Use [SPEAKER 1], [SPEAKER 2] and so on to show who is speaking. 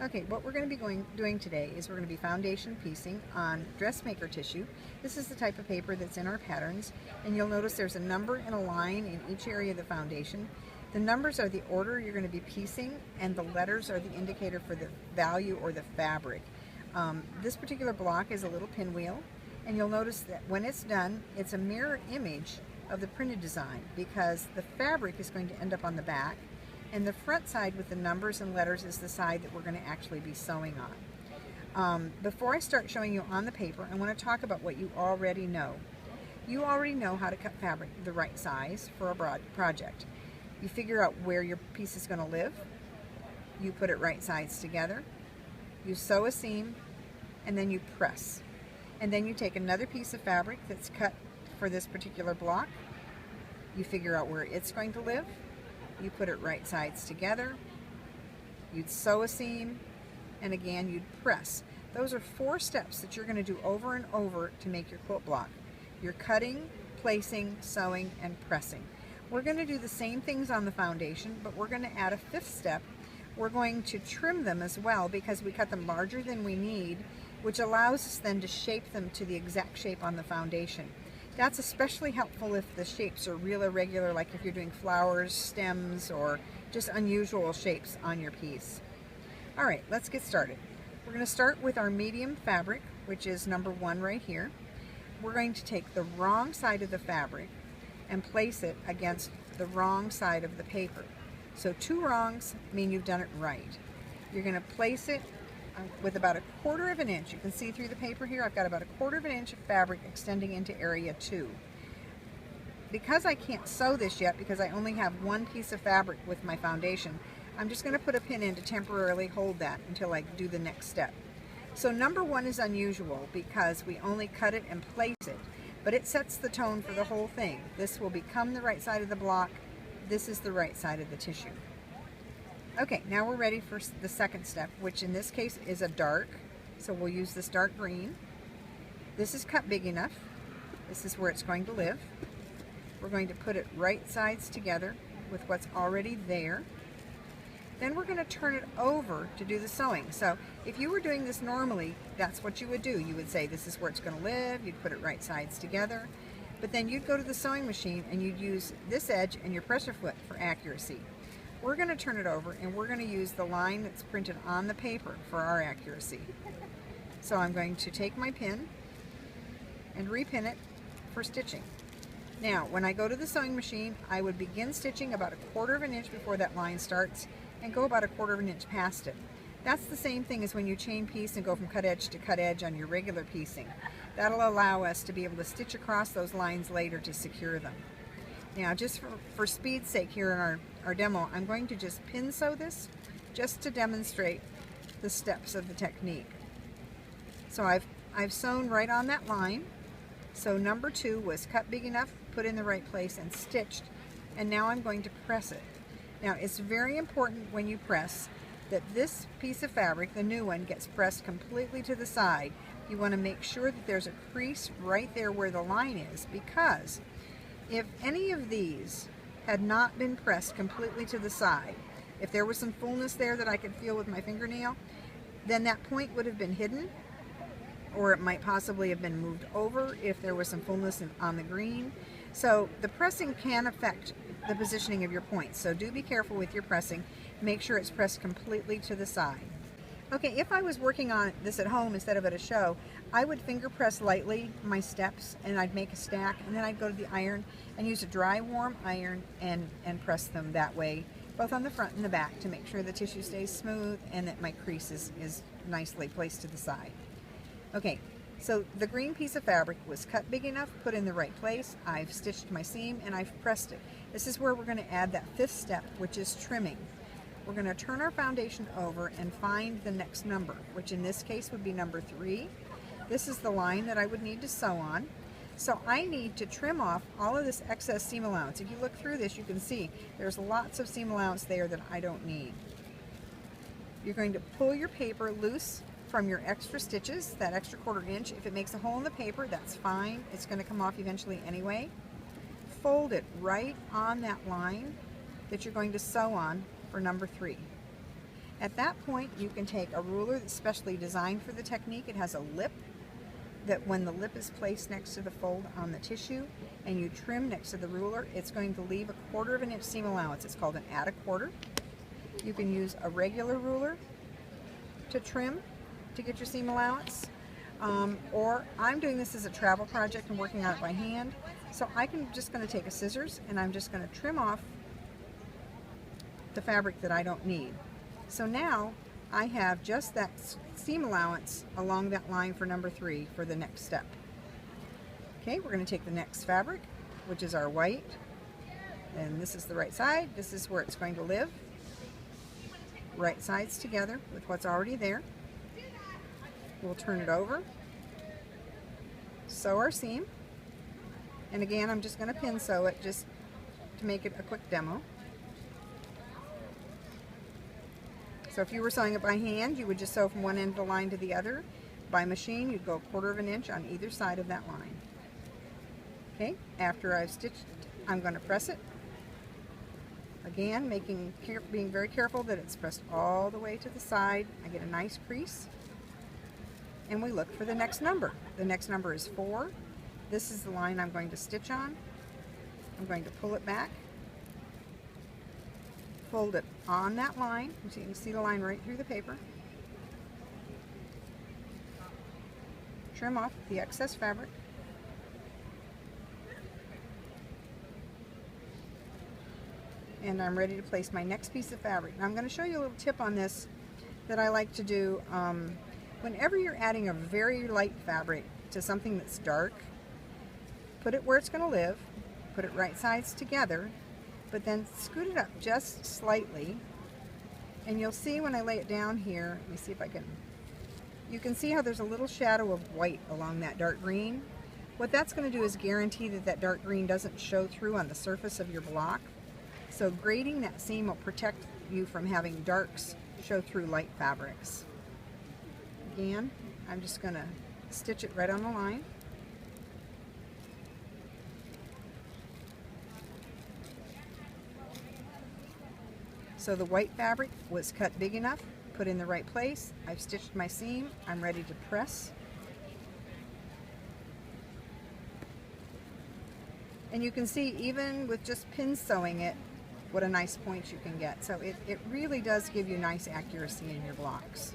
[SPEAKER 1] Okay, what we're going to be doing today is we're going to be foundation piecing on dressmaker tissue. This is the type of paper that's in our patterns, and you'll notice there's a number and a line in each area of the foundation. The numbers are the order you're going to be piecing, and the letters are the indicator for the value or the fabric. This particular block is a little pinwheel, and you'll notice that when it's done, it's a mirror image of the printed design because the fabric is going to end up on the back, and the front side with the numbers and letters is the side that we're going to actually be sewing on. Before I start showing you on the paper, I want to talk about what you already know. You already know how to cut fabric the right size for a broad project. You figure out where your piece is going to live, you put it right sides together, you sew a seam, and then you press. And then you take another piece of fabric that's cut for this particular block, you figure out where it's going to live, you put it right sides together, you'd sew a seam, and again you'd press. Those are 4 steps that you're going to do over and over to make your quilt block. You're cutting, placing, sewing, and pressing. We're going to do the same things on the foundation, but we're going to add a 5th step. We're going to trim them as well because we cut them larger than we need, which allows us then to shape them to the exact shape on the foundation. That's especially helpful if the shapes are real irregular, like if you're doing flowers, stems, or just unusual shapes on your piece. All right, let's get started. We're going to start with our medium fabric, which is number 1 right here. We're going to take the wrong side of the fabric and place it against the wrong side of the paper. So 2 wrongs mean you've done it right. You're going to place it with about 1/4 of an inch. You can see through the paper here, I've got about 1/4 of an inch of fabric extending into area 2. Because I can't sew this yet, because I only have 1 piece of fabric with my foundation, I'm just going to put a pin in to temporarily hold that until I do the next step. So number 1 is unusual because we only cut it and place it, but it sets the tone for the whole thing. This will become the right side of the block. This is the right side of the tissue. Okay, now we're ready for the 2nd step, which in this case is a dark. So we'll use this dark green. This is cut big enough. This is where it's going to live. We're going to put it right sides together with what's already there. Then we're going to turn it over to do the sewing. So if you were doing this normally, that's what you would do. You would say this is where it's going to live. You'd put it right sides together. But then you'd go to the sewing machine and you'd use this edge and your pressure foot for accuracy. We're going to turn it over and we're going to use the line that's printed on the paper for our accuracy. So I'm going to take my pin and repin it for stitching. Now when I go to the sewing machine, I would begin stitching about 1/4 of an inch before that line starts and go about 1/4 of an inch past it. That's the same thing as when you chain piece and go from cut edge to cut edge on your regular piecing. That'll allow us to be able to stitch across those lines later to secure them. Now just for speed's sake here in our demo, I'm going to just pin sew this just to demonstrate the steps of the technique. So I've sewn right on that line. So number 2 was cut big enough, put in the right place, and stitched, and now I'm going to press it. Now it's very important when you press that this piece of fabric, the new one, gets pressed completely to the side. You want to make sure that there's a crease right there where the line is, because if any of these had not been pressed completely to the side, if there was some fullness there that I could feel with my fingernail, then that point would have been hidden, or it might possibly have been moved over if there was some fullness on the green. So the pressing can affect the positioning of your points, so do be careful with your pressing. Make sure it's pressed completely to the side. Okay, if I was working on this at home instead of at a show, I would finger press lightly my steps and I'd make a stack, and then I'd go to the iron and use a dry warm iron and press them that way, both on the front and the back, to make sure the tissue stays smooth and that my crease is nicely placed to the side. Okay, so the green piece of fabric was cut big enough, put in the right place. I've stitched my seam and I've pressed it. This is where we're going to add that 5th step, which is trimming. We're going to turn our foundation over and find the next number, which in this case would be number 3. This is the line that I would need to sew on. So I need to trim off all of this excess seam allowance. If you look through this, you can see there's lots of seam allowance there that I don't need. You're going to pull your paper loose from your extra stitches, that extra 1/4 inch. If it makes a hole in the paper, that's fine. It's going to come off eventually anyway. Fold it right on that line that you're going to sew on for number 3. At that point, you can take a ruler that's specially designed for the technique. It has a lip that when the lip is placed next to the fold on the tissue and you trim next to the ruler, it's going to leave a 1/4 of an inch seam allowance. It's called an add a quarter. You can use a regular ruler to trim to get your seam allowance. Or I'm doing this as a travel project and working on it by hand. So just going to take a scissors and I'm just going to trim off the fabric that I don't need. So now I have just that seam allowance along that line for number 3 for the next step. Okay, we're going to take the next fabric, which is our white, and this is the right side. This is where it's going to live. Right sides together with what's already there. We'll turn it over, sew our seam, and again I'm just going to pin sew it just to make it a quick demo. So if you were sewing it by hand, you would just sew from one end of the line to the other. By machine, you'd go 1/4 of an inch on either side of that line. Okay, after I've stitched, I'm going to press it. Again, being very careful that it's pressed all the way to the side. I get a nice crease. And we look for the next number. The next number is 4. This is the line I'm going to stitch on. I'm going to pull it back. Fold it on that line, so you can see the line right through the paper. Trim off the excess fabric. And I'm ready to place my next piece of fabric. Now I'm going to show you a little tip on this that I like to do. Whenever you're adding a very light fabric to something that's dark, put it where it's going to live, put it right sides together, but then scoot it up just slightly, and you'll see when I lay it down here, let me see if I can, you can see how there's a little shadow of white along that dark green. What that's going to do is guarantee that that dark green doesn't show through on the surface of your block. So grading that seam will protect you from having darks show through light fabrics. Again, I'm just going to stitch it right on the line. So the white fabric was cut big enough, put in the right place. I've stitched my seam. I'm ready to press. And you can see even with just pin sewing it, what a nice point you can get. So it really does give you nice accuracy in your blocks.